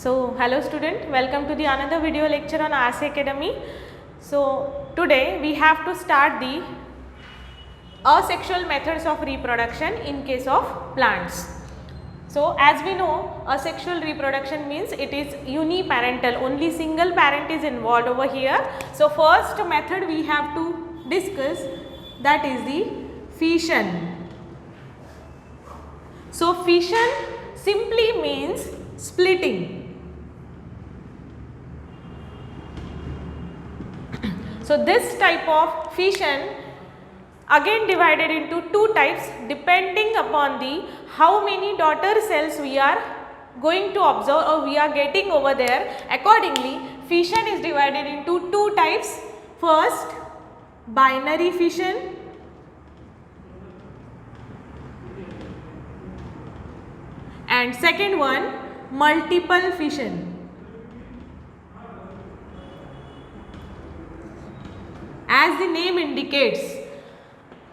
So hello student, welcome to the another video lecture on RC Academy. So today we have to start the asexual methods of reproduction in case of plants. So as we know, asexual reproduction means it is uniparental, only single parent is involved over here. So first method we have to discuss, that is the fission. So fission simply means splitting. So this type of fission again divided into two types depending upon the how many daughter cells we are going to observe or we are getting over there. Accordingly, fission is divided into two types. First, binary fission, and second one, multiple fission. As the name indicates,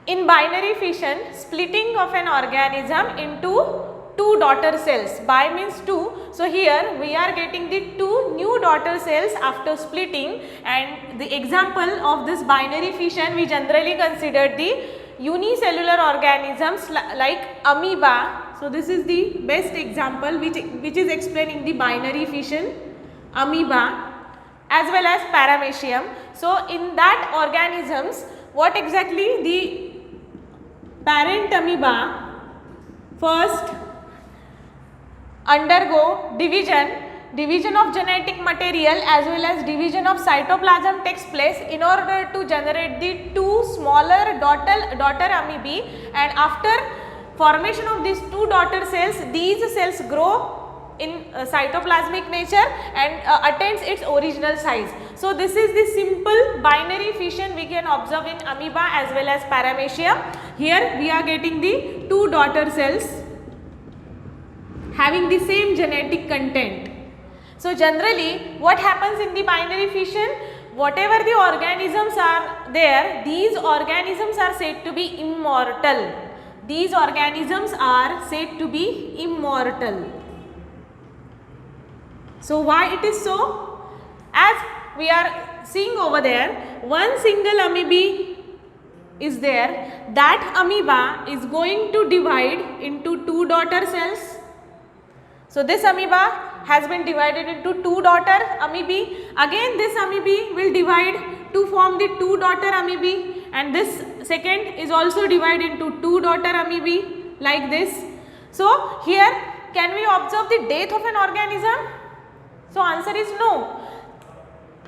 in binary fission, splitting of an organism into two daughter cells. Bi means two. So here we are getting the two new daughter cells after splitting, and the example of this binary fission we generally consider the unicellular organisms like amoeba. So this is the best example which is explaining the binary fission, amoeba, as well as paramecium. So in that organisms, what exactly the parent amoeba first undergo division of genetic material as well as division of cytoplasm takes place in order to generate the two smaller daughter amoebae, and after formation of these two daughter cells, these cells grow in cytoplasmic nature and attains its original size. So this is the simple binary fission we can observe in amoeba as well as paramecium. Here we are getting the two daughter cells having the same genetic content. So generally what happens in the binary fission, whatever the organisms are there, these organisms are said to be immortal. These organisms are said to be immortal. So why it is so? As we are seeing over there, one single amoeba is there. That amoeba is going to divide into two daughter cells. So this amoeba has been divided into two daughter amoebae. Again this amoeba will divide to form the two daughter amoebae, and this second is also divided into two daughter amoebae like this. So here can we observe the death of an organism? So answer is no.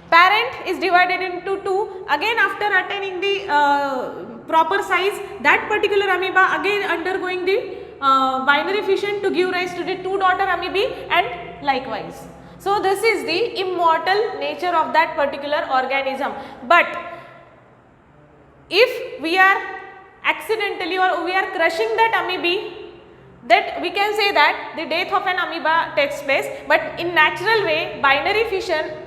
Parent is divided into two. Again after attaining the proper size, that particular amoeba again undergoing the binary fission to give rise to the two daughter amoebae, and likewise. So this is the immortal nature of that particular organism. But if we are accidentally or we are crushing that amoeba, that we can say that the death of an amoeba takes place, but in natural way binary fission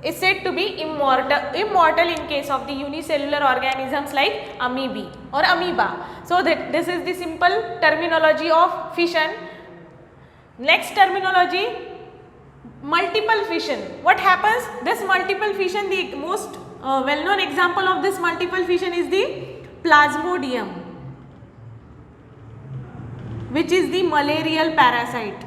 is said to be immortal in case of the unicellular organisms like amoebae or amoeba. So that this is the simple terminology of fission. Next terminology, multiple fission. What happens? This multiple fission, the most well known example of this multiple fission is the Plasmodium, which is the malarial parasite.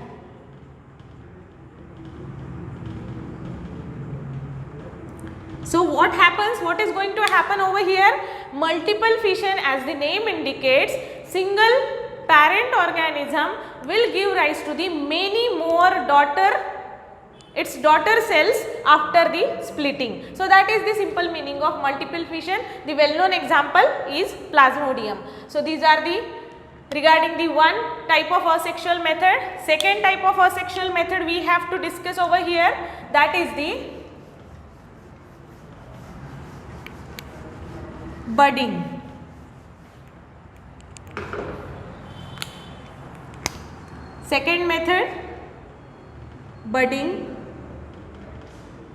So what happens, what is going to happen over here? Multiple fission, as the name indicates, single parent organism will give rise to the many more its daughter cells after the splitting. So that is the simple meaning of multiple fission. The well known example is Plasmodium. So these are the regarding the one type of asexual method. Second type of asexual method we have to discuss over here, that is the budding. Second method, budding.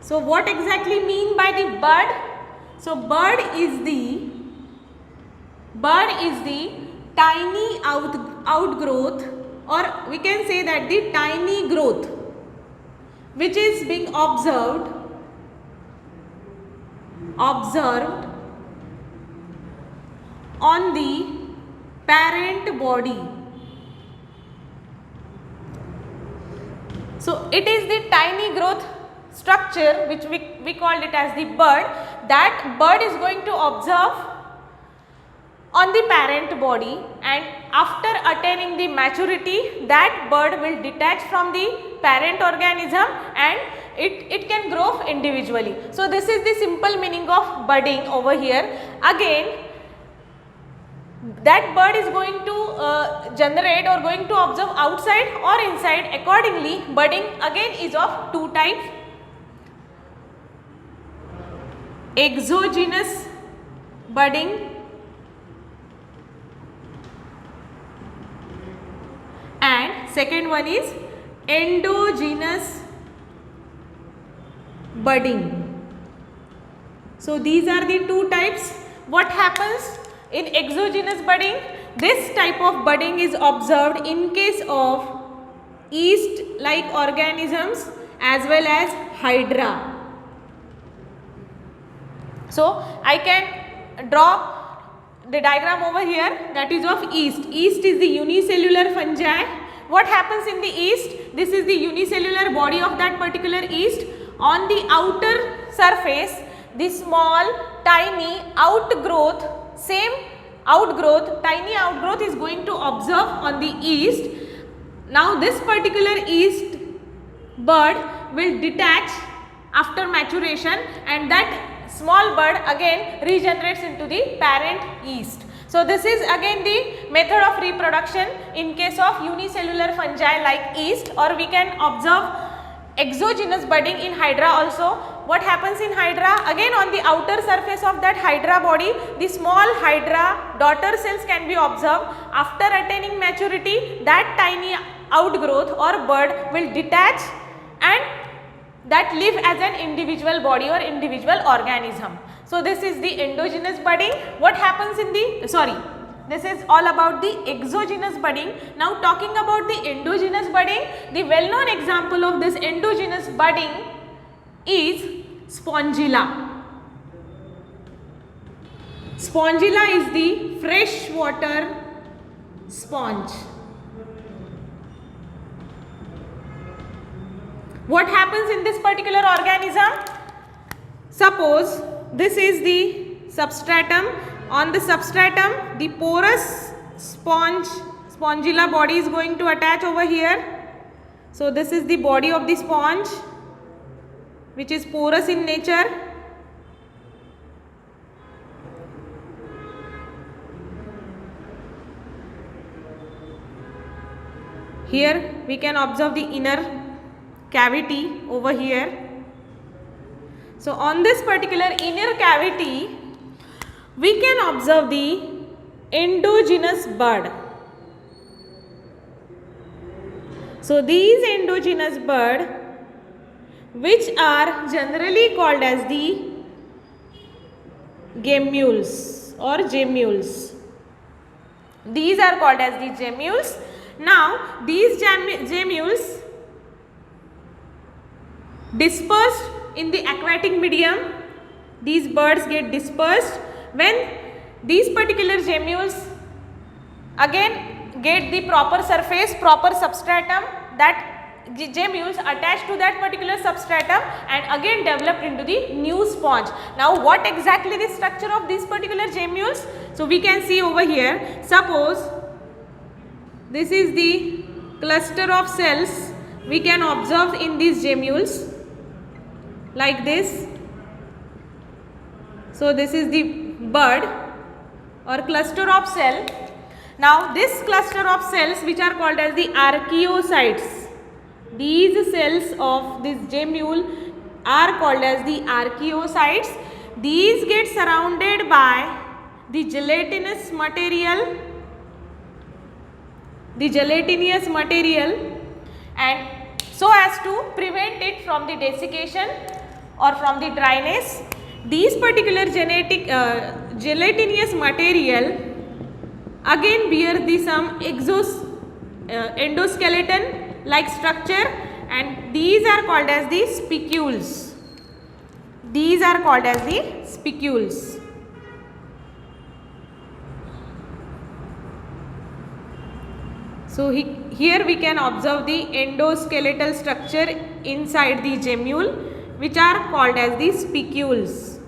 So what exactly mean by the bud? So bud is the tiny outgrowth, or we can say that the tiny growth which is being observed on the parent body. So it is the tiny growth structure which we called it as the bud. That bud is going to observe on the parent body, and after attaining the maturity, that bud will detach from the parent organism and it can grow individually. So this is the simple meaning of budding over here. Again, that bud is going to generate or going to observe outside or inside. Accordingly, budding again is of two types: exogenous budding and second one is endogenous budding. So these are the two types. What happens in exogenous budding? This type of budding is observed in case of yeast like organisms as well as hydra. So I can draw the diagram over here, that is of yeast. Yeast is the unicellular fungi. What happens in the yeast? This is the unicellular body of that particular yeast. On the outer surface, the small tiny outgrowth, tiny outgrowth is going to observe on the yeast. Now this particular yeast bud will detach after maturation, and that small bud again regenerates into the parent yeast. So this is again the method of reproduction in case of unicellular fungi like yeast, or we can observe exogenous budding in hydra also. What happens in hydra? Again, on the outer surface of that hydra body, the small hydra daughter cells can be observed. After attaining maturity, that tiny outgrowth or bud will detach and that live as an individual body or individual organism. So this is the endogenous budding. What happens in the, this is all about the exogenous budding. Now talking about the endogenous budding, the well known example of this endogenous budding is Spongilla. Spongilla is the freshwater sponge. What happens in this particular organism? Suppose this is the substratum. On the substratum, the porous spongilla body is going to attach over here. So this is the body of the sponge, which is porous in nature. Here we can observe the inner cavity over here. So on this particular inner cavity, we can observe the endogenous bud. So these endogenous bud, which are generally called as the gemmules or gemmules. These are called as the gemmules. Now these gemmules dispersed in the aquatic medium, these birds get dispersed when these particular gemmules again get the proper surface, proper substratum, that gemmules attached to that particular substratum and again developed into the new sponge. Now what exactly the structure of these particular gemmules? So we can see over here, suppose this is the cluster of cells we can observe in these gemmules like this. So this is the bud or cluster of cell. Now this cluster of cells, which are called as the archaeocytes, these cells of this gemmule are called as the archaeocytes. These get surrounded by the gelatinous material, and so as to prevent it from the desiccation or from the dryness. These particular gelatinous material again bear the some endoskeleton like structure, and these are called as the spicules. These are called as the spicules. So here we can observe the endoskeletal structure inside the gemule, which are called as the spicules.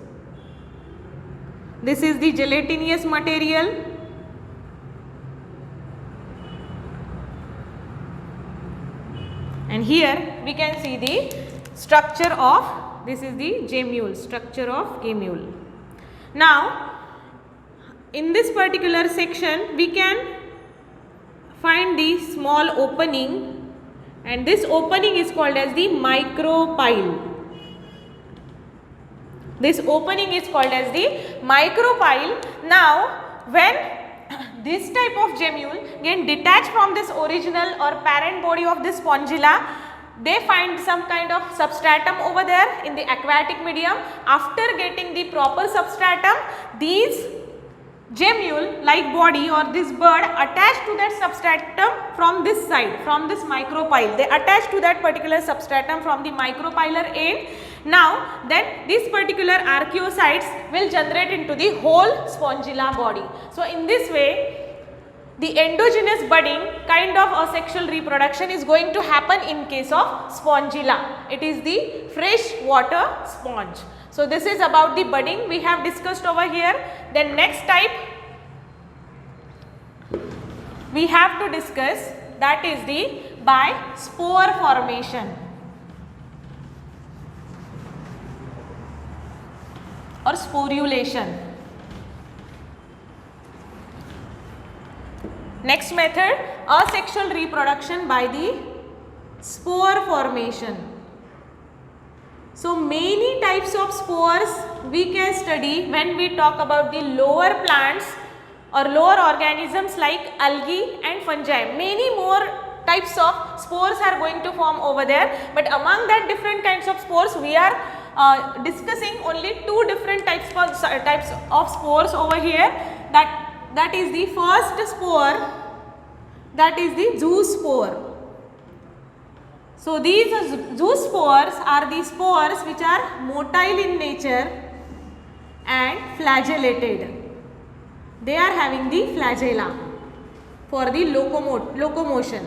This is the gelatinous material. And here we can see the structure of, this is the gemule, structure of gemule. Now, in this particular section, we can find the small opening, and this opening is called as the micropyle. This opening is called as the micropyle. Now, when this type of gemule get detached from this original or parent body of this spongilla, they find some kind of substratum over there in the aquatic medium. After getting the proper substratum, these gemule like body or this bird attached to that substratum from this side, from this micropyle. They attach to that particular substratum from the micropylar end. Now then these particular archaeocytes will generate into the whole spongilla body. So in this way, the endogenous budding kind of asexual reproduction is going to happen in case of spongilla. It is the fresh water sponge. So this is about the budding we have discussed over here. Then next type we have to discuss, that is the by spore formation or sporulation. Next method, asexual reproduction by the spore formation. So many types of spores we can study when we talk about the lower plants or lower organisms like algae and fungi. Many more types of spores are going to form over there, but among that different kinds of spores we are discussing only two different types of spores over here. That is the first spore, that is the zoospore. So these zoospores are the spores which are motile in nature and flagellated. They are having the flagella for the locomotion.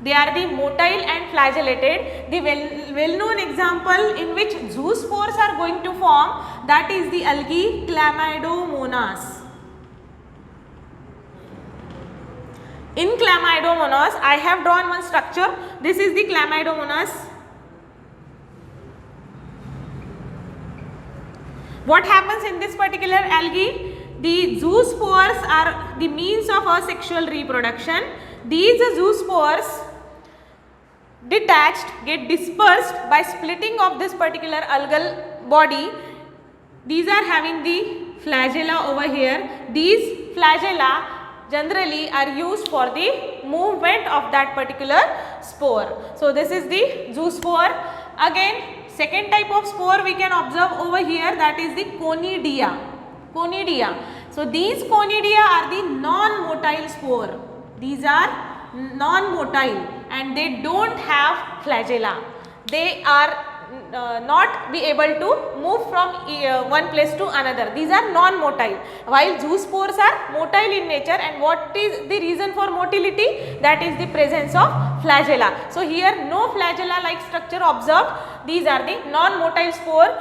They are the motile and flagellated. The well-known example in which zoospores are going to form, that is the algae Chlamydomonas. In Chlamydomonas, I have drawn one structure. This is the Chlamydomonas. What happens in this particular algae? The zoospores are the means of asexual reproduction. These zoospores detached get dispersed by splitting of this particular algal body. These are having the flagella over here. These flagella generally are used for the movement of that particular spore. So this is the zoospore. Again, second type of spore we can observe over here, that is the conidia. Conidia. So these conidia are the non-motile spore. These are non-motile and they don't have flagella. They are not be able to move from one place to another. These are non-motile, while zoospores are motile in nature. And what is the reason for motility? That is the presence of flagella. So here no flagella like structure observed. These are the non-motile spore.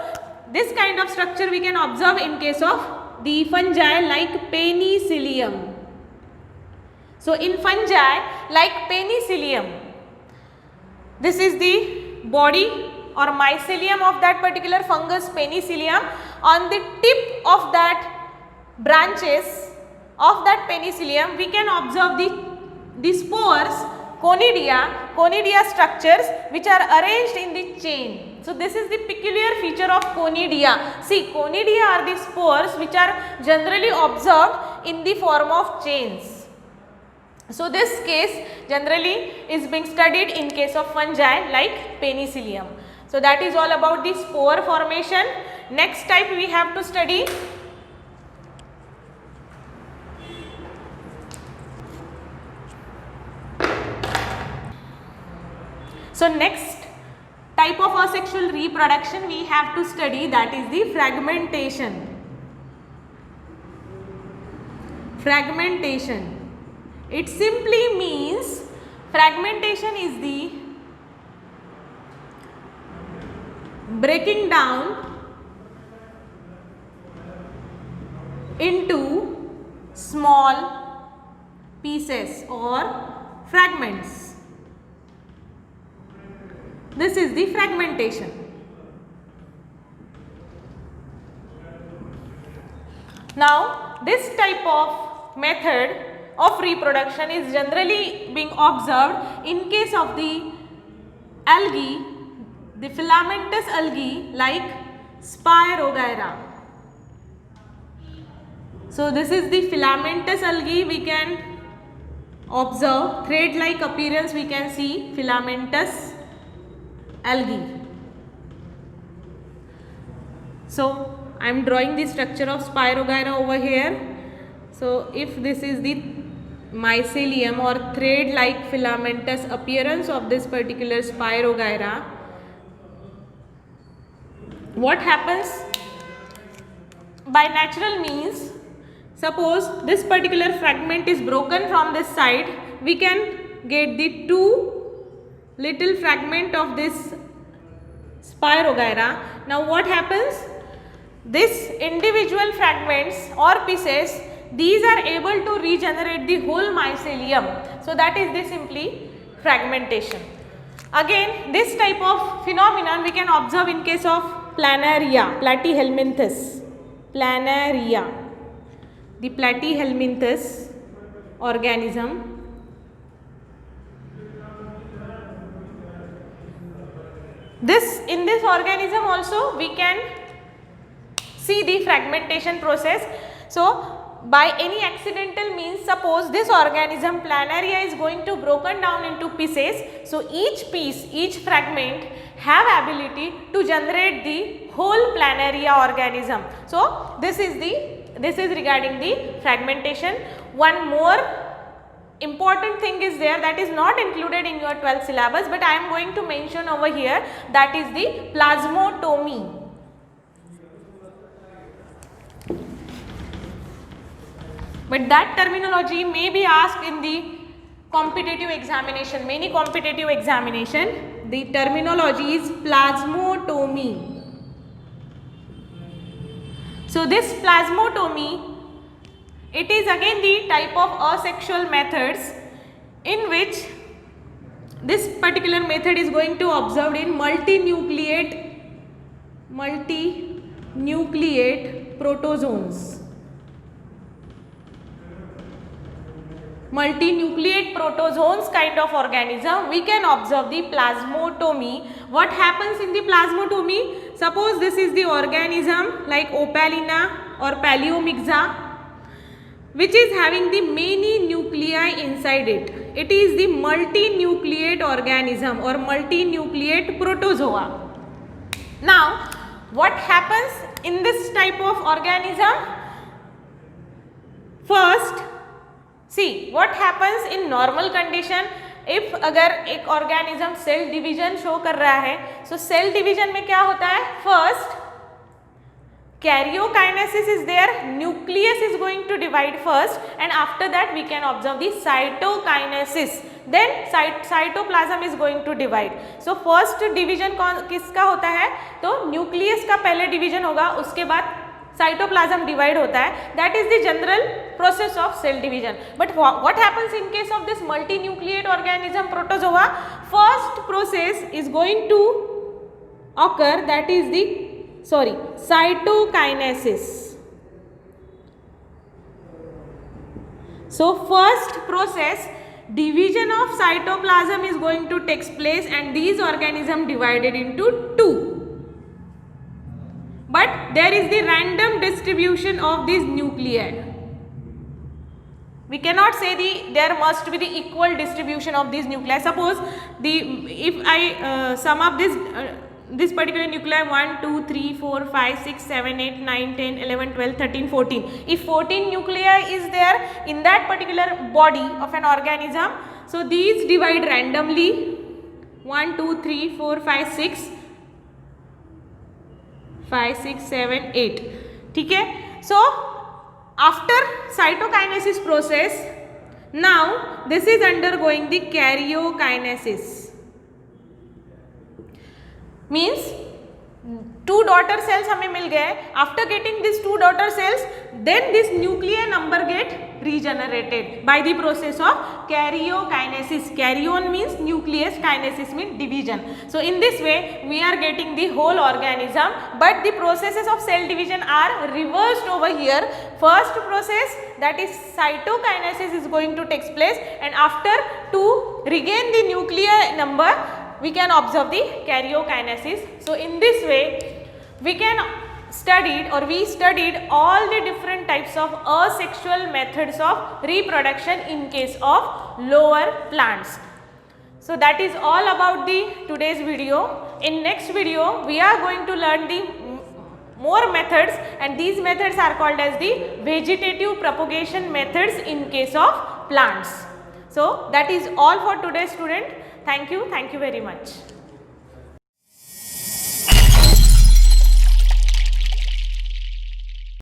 This kind of structure we can observe in case of the fungi like Penicillium. So in fungi like Penicillium, this is the body or mycelium of that particular fungus Penicillium. On the tip of that branches of that Penicillium, we can observe the spores, conidia structures which are arranged in the chain. So this is the peculiar feature of conidia. See, conidia are the spores which are generally observed in the form of chains. So this case generally is being studied in case of fungi like Penicillium. So that is all about the spore formation. Next type we have to study next type of asexual reproduction we have to study, that is the fragmentation. Fragmentation. It simply means fragmentation is the breaking down into small pieces or fragments. This is the fragmentation. Now, this type of method of reproduction is generally being observed in case of the algae, the filamentous algae like Spirogyra. So, this is the filamentous algae, we can observe thread-like appearance, we can see filamentous algae. So, I am drawing the structure of Spirogyra over here. So, if this is the mycelium or thread-like filamentous appearance of this particular Spirogyra, what happens by natural means? Suppose this particular fragment is broken from this side, we can get the two little fragment of this Spirogyra. Now what happens? This individual fragments or pieces, these are able to regenerate the whole mycelium. So that is the simply fragmentation. Again, this type of phenomenon we can observe in case of Planaria, Platyhelminthes. Planaria, the Platyhelminthes organism. In this organism also we can see the fragmentation process. So, by any accidental means, suppose this organism Planaria is going to broken down into pieces. So, each piece, each fragment have ability to generate the whole Planaria organism. So, this is regarding the fragmentation. One more important thing is there that is not included in your 12th syllabus, but I am going to mention over here, that is the plasmotomy. But that terminology may be asked in the competitive examination, many competitive examination. The terminology is plasmotomy. So this plasmotomy, it is again the type of asexual methods in which this particular method is going to observed in multinucleate protozoans. Multinucleate protozoans kind of organism, we can observe the plasmotomy. What happens in the plasmotomy? Suppose this is the organism like Opalina or Paleomyxa, which is having the many nuclei inside it. It is the multinucleate organism or multinucleate protozoa. Now, what happens in this type of organism? First, see what happens in normal condition. If अगर एक organism cell division show कर रहा है, so cell division में क्या होता है? First, karyokinesis is there, nucleus is going to divide first, and after that we can observe the cytokinesis. Then cytoplasm is going to divide. So first division किसका होता है? तो nucleus का पहले division होगा, उसके बाद cytoplasm divide होता है. That is the general process of cell division. But what happens in case of this multinucleate organism protozoa? First process is going to occur, that is the cytokinesis. So first process, division of cytoplasm is going to take place and these organisms divided into two. But there is the random distribution of these nuclei. We cannot say there must be the equal distribution of these nuclei. Suppose if I sum up this particular nuclei 1, 2, 3, 4, 5, 6, 7, 8, 9, 10, 11, 12, 13, 14. If 14 nuclei is there in that particular body of an organism, so these divide randomly 1, 2, 3, 4, 5, 6. 5, 6, 7, 8. ठीक है. So after cytokinesis process, now this is undergoing the karyokinesis. Means 2 daughter cells हमें मिल गए. After getting these 2 daughter cells, then this nuclear number get regenerated by the process of karyokinesis. Karyon means nucleus, kinesis means division. So in this way we are getting the whole organism, but the processes of cell division are reversed over here. First process, that is cytokinesis, is going to take place, and after to regain the nuclear number we can observe the karyokinesis. So in this way we studied all the different types of asexual methods of reproduction in case of lower plants. So that is all about the today's video. In next video we are going to learn the more methods, and these methods are called as the vegetative propagation methods in case of plants. So that is all for today, student. Thank you very much.